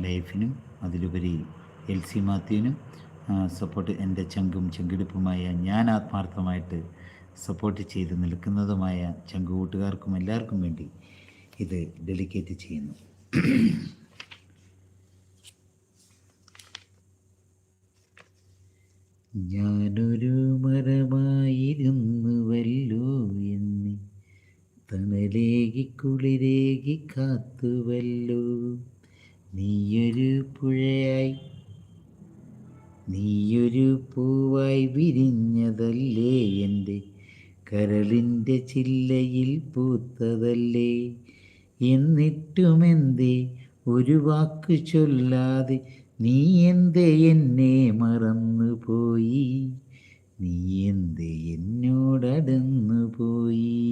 ലൈഫിനും അതിലുപരി L C മാത്യുവിനും support എൻ്റെ ചങ്കും ചങ്കിടിപ്പുമായ ഞാൻ ആത്മാർത്ഥമായിട്ട് സപ്പോർട്ട് ചെയ്ത് നിൽക്കുന്നതുമായ ചങ്കുകൂട്ടുകാർക്കും എല്ലാവർക്കും വേണ്ടി ഇത് ഡെഡിക്കേറ്റ് ചെയ്യുന്നു. ഞാനൊരു മരമായിരുന്നുവല്ലോ എന്നെ തണലേകി കുളിരേകി കാത്തുവല്ലോ. നീയൊരു പുഴയായി നീയൊരു പൂവായി വിരിഞ്ഞതല്ലേ, എൻ്റെ കരളിൻ്റെ ചില്ലയിൽ പൂത്തതല്ലേ. എന്നിട്ടുമെന്തേ ഒരു വാക്ക് ചൊല്ലാതെ നീ എന്തേ എന്നെ മറന്നുപോയി, നീ എന്തേ എന്നോടടന്നു പോയി.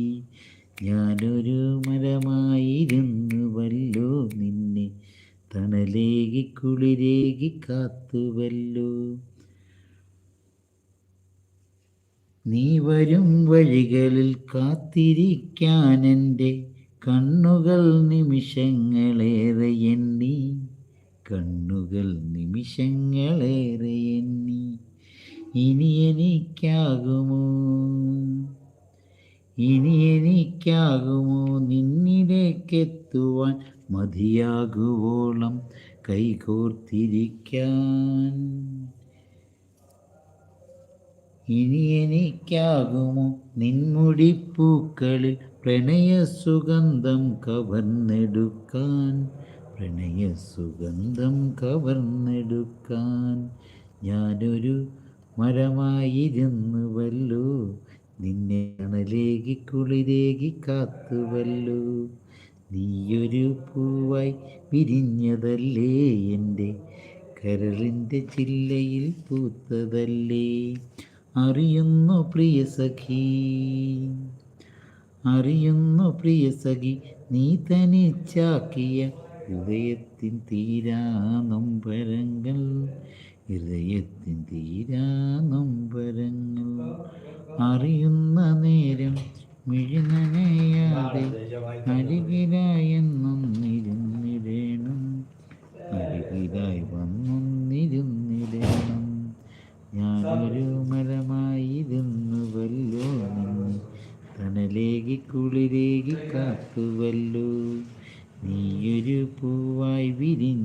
ഞാനൊരു മരമായിരുന്നുവല്ലോ നിന്നെ തണലേകി കുളിരേകി കാത്തുവല്ലോ. നീ വരും വഴികളിൽ കാത്തിരിക്കാൻ എൻ്റെ കണ്ണുകൾ നിമിഷങ്ങളേറെ എണ്ണി, കണ്ണുകൾ നിമിഷങ്ങളേറെ എണ്ണി. ഇനി എനിക്കാകുമോ നിന്നിലേക്കെത്തുവാൻ മതിയാകുവോളം കൈകോർത്തിരിക്കാൻ. ഇനി എനിക്കാകുമോ നിൻമുടിപ്പൂക്കളിൽ പ്രണയസുഗന്ധം കവർന്നെടുക്കാൻ, പ്രണയസുഗന്ധം കവർന്നെടുക്കാൻ. ഞാനൊരു മരമായിരുന്നുവല്ലോ നിന്നെ തണലേകി കുളിരേകി കാത്തുവല്ലോ. നീയൊരു പൂവായി വിരിഞ്ഞതല്ലേ, എൻ്റെ കരളിൻ്റെ ചില്ലയിൽ പൂത്തതല്ലേ. അറിയുന്നു പ്രിയ സഖി നീ തനിച്ചാക്കിയ ഹൃദയത്തിൻ തീരാ നൊമ്പരങ്ങൾ, ഹൃദയത്തിൻ തീരാ നൊമ്പരങ്ങൾ. അറിയുന്ന നേരം മിഴിനനയാതെ അരികിലായെന്നും ഇരുന്നിടേണം, അരികിലായി വന്നൊന്നിരുന്നിടേണം. ഞാനൊരു മരമായിരുന്നുവല്ലോ നിന്നെ തണലേകി കുളി